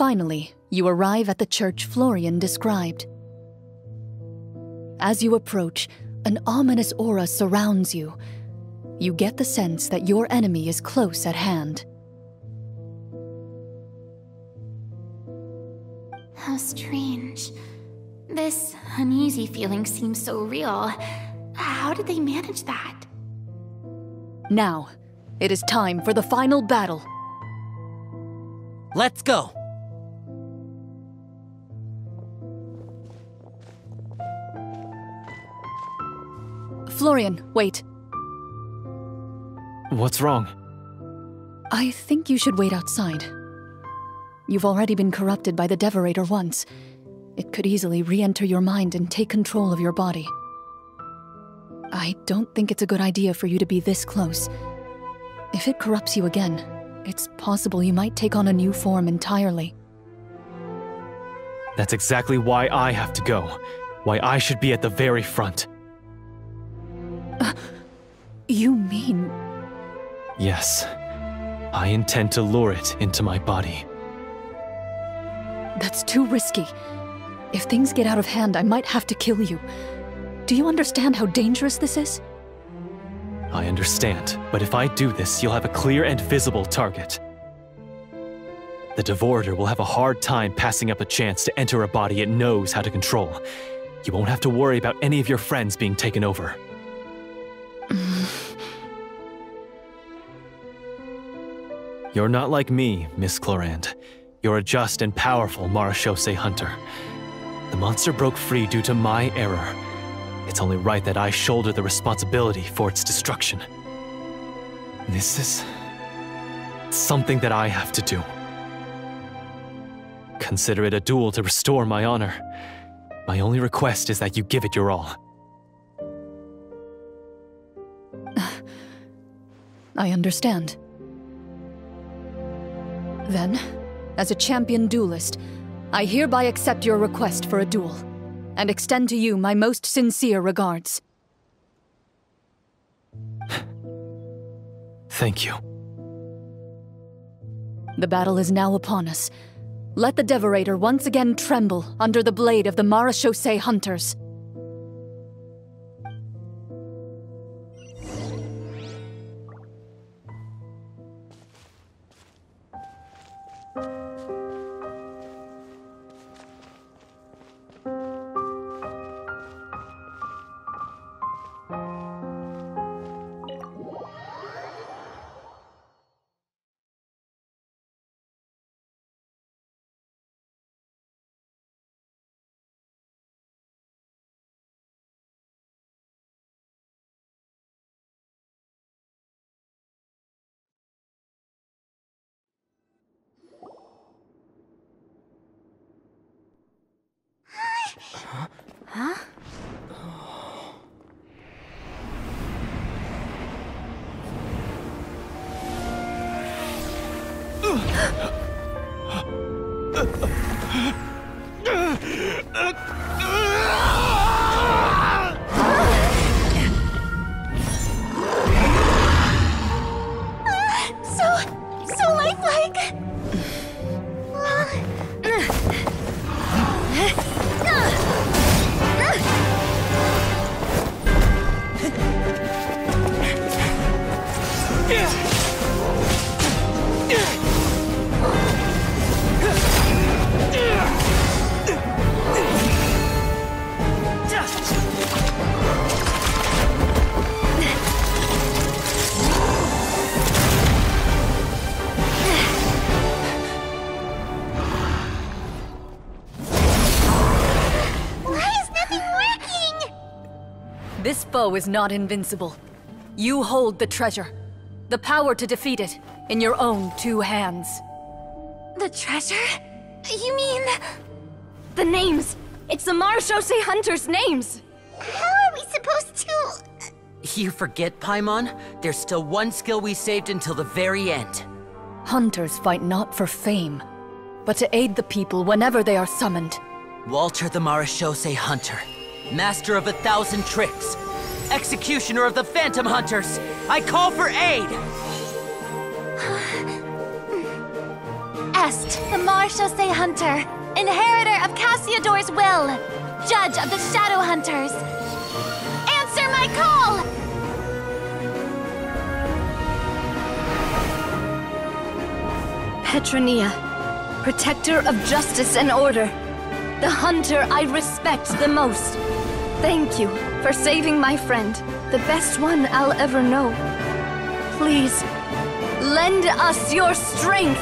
Finally, you arrive at the church Florian described. As you approach, an ominous aura surrounds you. You get the sense that your enemy is close at hand. How strange. This uneasy feeling seems so real. How did they manage that? Now, it is time for the final battle. Let's go! Florian, wait. What's wrong? I think you should wait outside. You've already been corrupted by the Devorator once. It could easily re-enter your mind and take control of your body. I don't think it's a good idea for you to be this close. If it corrupts you again, it's possible you might take on a new form entirely. That's exactly why I have to go. Why I should be at the very front. You mean... Yes. I intend to lure it into my body. That's too risky. If things get out of hand, I might have to kill you. Do you understand how dangerous this is? I understand, but if I do this, you'll have a clear and visible target. The Devorator will have a hard time passing up a chance to enter a body it knows how to control. You won't have to worry about any of your friends being taken over. You're not like me, Miss Clorinde. You're a just and powerful Marechaussee hunter. The monster broke free due to my error. It's only right that I shoulder the responsibility for its destruction. This is something that I have to do. Consider it a duel to restore my honor. My only request is that you give it your all. I understand. Then, as a champion duelist, I hereby accept your request for a duel, and extend to you my most sincere regards. Thank you. The battle is now upon us. Let the Devorator once again tremble under the blade of the Marechaussee hunters. Huh? So lifelike! This foe is not invincible. You hold the treasure, the power to defeat it, in your own 2 hands. The treasure? You mean... The names! It's the Marechaussee hunters' names! How are we supposed to... You forget, Paimon? There's still one skill we saved until the very end. Hunters fight not for fame, but to aid the people whenever they are summoned. Walter the Marechaussee Hunter, master of 1,000 tricks, executioner of the Phantom Hunters, I call for aid! Test, the Marchose Hunter, inheritor of Cassiodor's will, judge of the Shadow Hunters. Answer my call! Petronia, protector of justice and order, the hunter I respect the most. Thank you for saving my friend, the best one I'll ever know. Please, lend us your strength!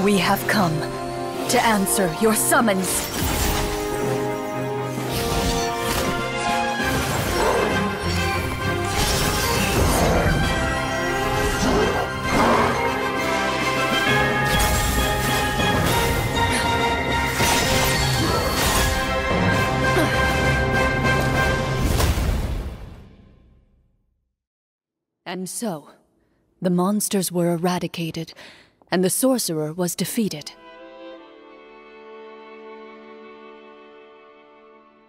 We have come to answer your summons. And so, the monsters were eradicated, and the sorcerer was defeated.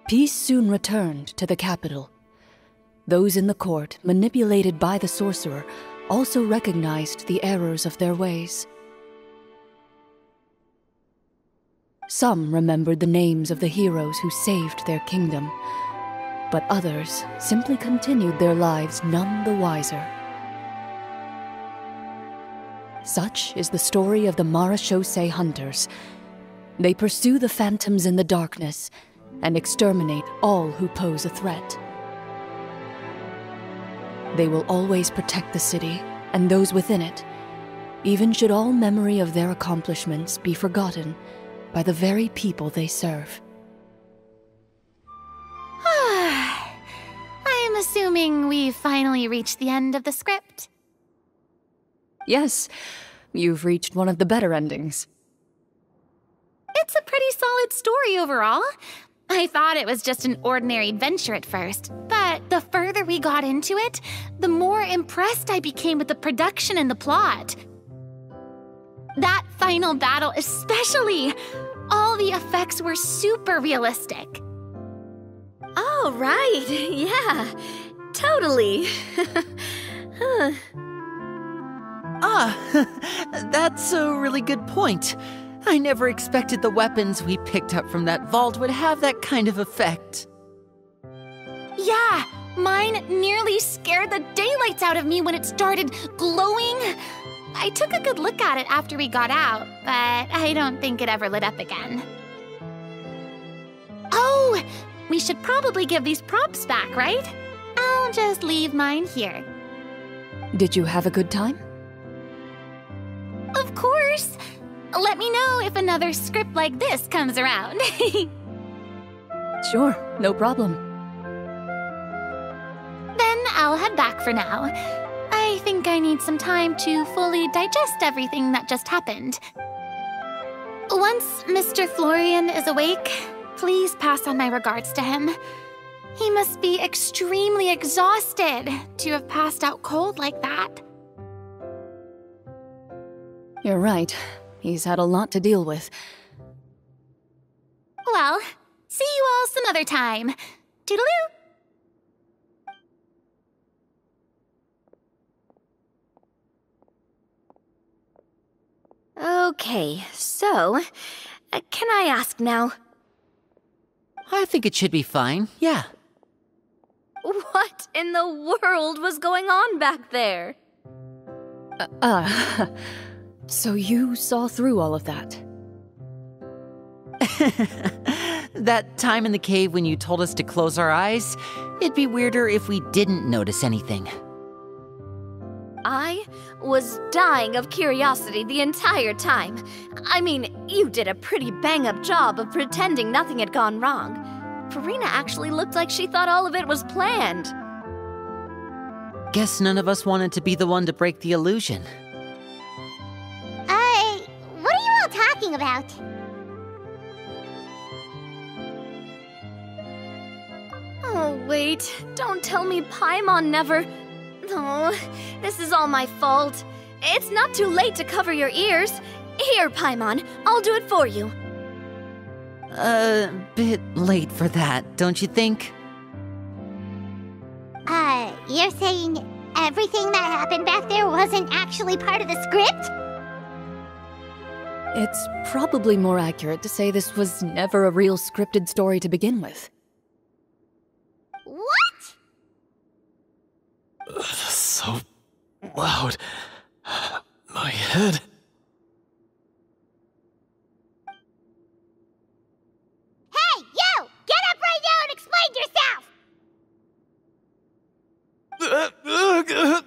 Peace soon returned to the capital. Those in the court, manipulated by the sorcerer, also recognized the errors of their ways. Some remembered the names of the heroes who saved their kingdom, but others simply continued their lives none the wiser. Such is the story of the Marchose Hunters. They pursue the phantoms in the darkness and exterminate all who pose a threat. They will always protect the city and those within it, even should all memory of their accomplishments be forgotten by the very people they serve. I'm assuming we've finally reached the end of the script. Yes, you've reached one of the better endings. It's a pretty solid story overall. I thought it was just an ordinary adventure at first, but the further we got into it, the more impressed I became with the production and the plot. That final battle especially! All the effects were super realistic. Oh, right. Yeah, totally. That's a really good point. I never expected the weapons we picked up from that vault would have that kind of effect. Yeah, mine nearly scared the daylights out of me when it started glowing. I took a good look at it after we got out, but I don't think it ever lit up again. Oh, we should probably give these props back, right? I'll just leave mine here. Did you have a good time? Of course. Let me know if another script like this comes around. Sure, no problem. Then I'll head back for now. I think I need some time to fully digest everything that just happened. Once Mr. Florian is awake, please pass on my regards to him. He must be extremely exhausted to have passed out cold like that. You're right. He's had a lot to deal with. Well, see you all some other time. Toodaloo! Okay, so, can I ask now? I think it should be fine, yeah. What in the world was going on back there? So you saw through all of that? That time in the cave when you told us to close our eyes, it'd be weirder if we didn't notice anything. I was dying of curiosity the entire time. I mean, you did a pretty bang-up job of pretending nothing had gone wrong. Farina actually looked like she thought all of it was planned. Guess none of us wanted to be the one to break the illusion. What are you all talking about? Oh, wait. Don't tell me Paimon never... Oh, this is all my fault. It's not too late to cover your ears. Here, Paimon, I'll do it for you. Bit late for that, don't you think? You're saying everything that happened back there wasn't actually part of the script? It's probably more accurate to say this was never a real scripted story to begin with. What? So loud. My head. Hey, you! Get up right now and explain yourself!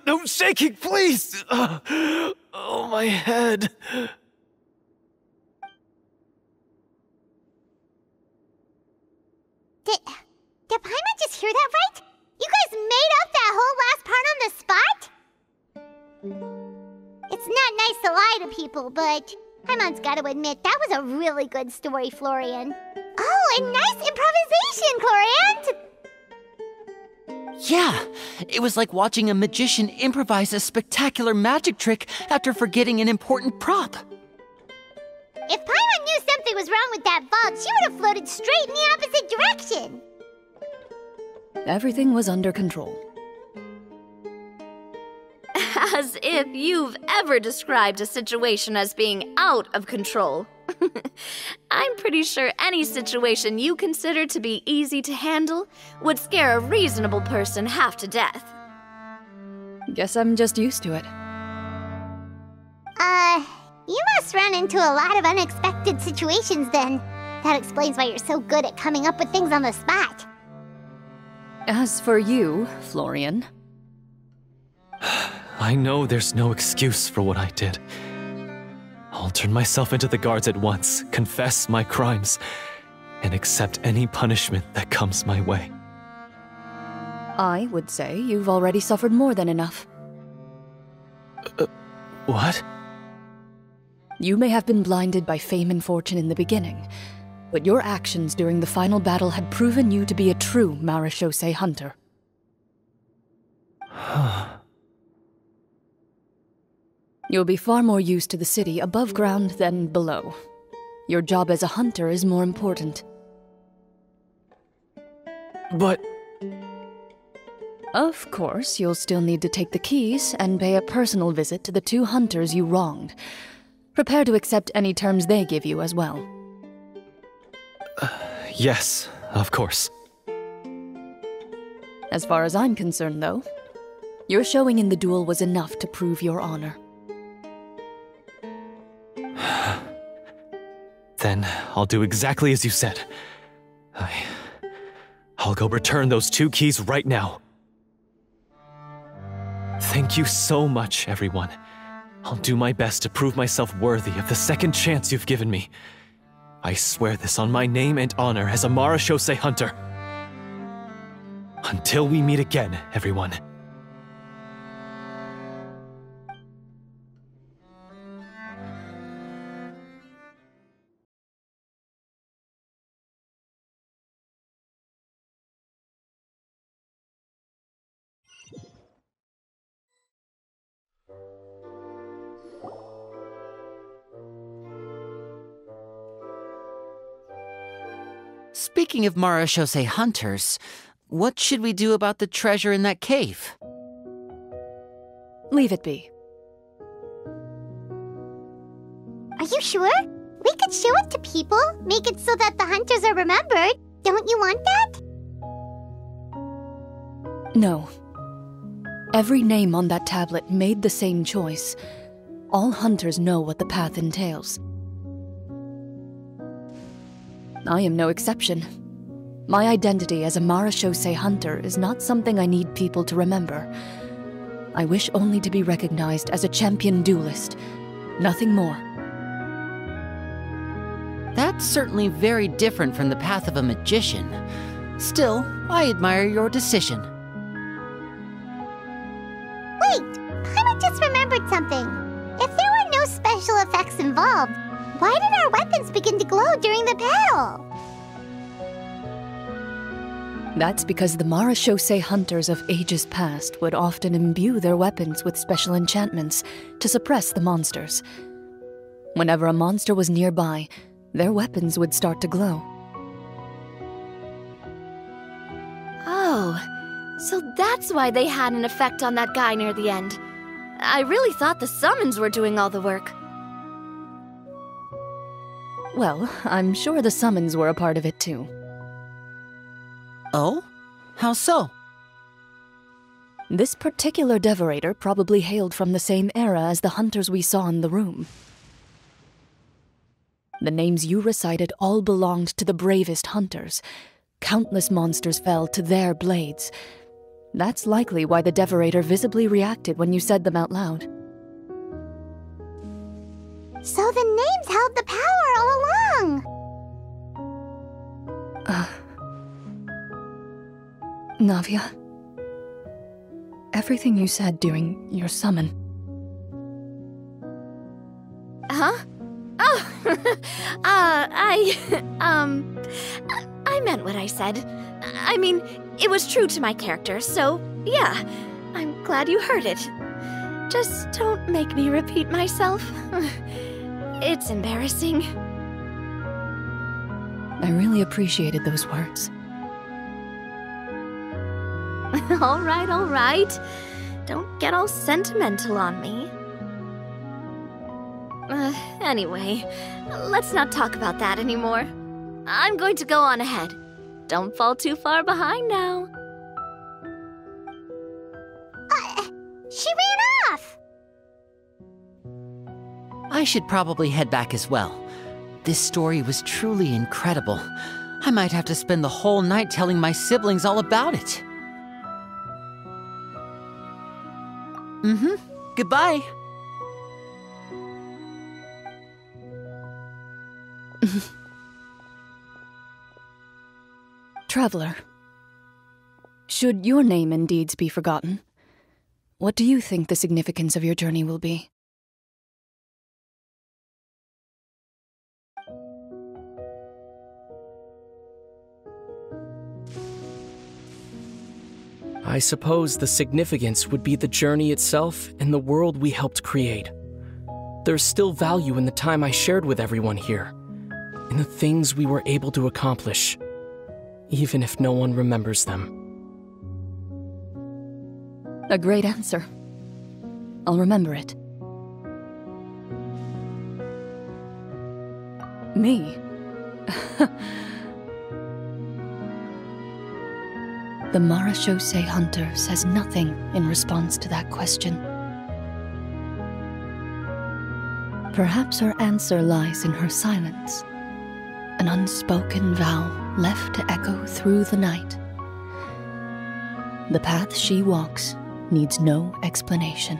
No shaking, please! Oh, my head. Did Paimon just hear that right? You guys made up that whole last part on the spot? It's not nice to lie to people, but Paimon's got to admit, that was a really good story, Florian. Oh, and nice improvisation, Clorinde! Yeah, it was like watching a magician improvise a spectacular magic trick after forgetting an important prop. If Paimon knew something was wrong with that vault, she would have floated straight in the opposite direction. Everything was under control. As if you've ever described a situation as being out of control. I'm pretty sure any situation you consider to be easy to handle would scare a reasonable person half to death. Guess I'm just used to it. You must run into a lot of unexpected situations then. That explains why you're so good at coming up with things on the spot. As for you, Florian... I know there's no excuse for what I did. I'll turn myself into the guards at once, confess my crimes, and accept any punishment that comes my way. I would say you've already suffered more than enough. What? You may have been blinded by fame and fortune in the beginning, but your actions during the final battle had proven you to be a true Marechaussee hunter. You'll be far more used to the city above ground than below. Your job as a hunter is more important. But... Of course, you'll still need to take the keys and pay a personal visit to the 2 hunters you wronged. Prepare to accept any terms they give you as well. Yes, of course. As far as I'm concerned, though, your showing in the duel was enough to prove your honor. Then I'll do exactly as you said. I'll go return those 2 keys right now. Thank you so much, everyone. I'll do my best to prove myself worthy of the second chance you've given me. I swear this on my name and honor as a Marechaussee hunter. Until we meet again, everyone. Speaking of Marechaussee hunters, what should we do about the treasure in that cave? Leave it be. Are you sure? We could show it to people, make it so that the hunters are remembered. Don't you want that? No. Every name on that tablet made the same choice. All hunters know what the path entails. I am no exception. My identity as a Marechaussee hunter is not something I need people to remember. I wish only to be recognized as a champion duelist, nothing more. That's certainly very different from the path of a magician. Still, I admire your decision. Wait, Paimon just remembered something. If there were no special effects involved, why did our weapons begin to glow during the battle? That's because the Marechaussee hunters of ages past would often imbue their weapons with special enchantments to suppress the monsters. Whenever a monster was nearby, their weapons would start to glow. Oh, so That's why they had an effect on that guy near the end. I really thought the summons were doing all the work. Well, I'm sure the summons were a part of it too. Oh? How so? This particular Devorator probably hailed from the same era as the hunters we saw in the room. The names you recited all belonged to the bravest hunters. Countless monsters fell to their blades. That's likely why the Devorator visibly reacted when you said them out loud. So the names held the power all along! Navia, everything you said during your summon. Huh? Oh, I meant what I said. I mean, it was true to my character, so yeah, I'm glad you heard it. Just don't make me repeat myself. It's embarrassing. I really appreciated those words. All right. Don't get all sentimental on me. Anyway, let's not talk about that anymore. I'm going to go on ahead. Don't fall too far behind now. She ran off! I should probably head back as well. This story was truly incredible. I might have to spend the whole night telling my siblings all about it. Goodbye. Traveler, should your name and deeds be forgotten, what do you think the significance of your journey will be? I suppose the significance would be the journey itself and the world we helped create. There's still value in the time I shared with everyone here, in the things we were able to accomplish, even if no one remembers them. A great answer. I'll remember it. Me? The Marachose Hunter says nothing in response to that question. Perhaps her answer lies in her silence, an unspoken vow left to echo through the night. The path she walks needs no explanation.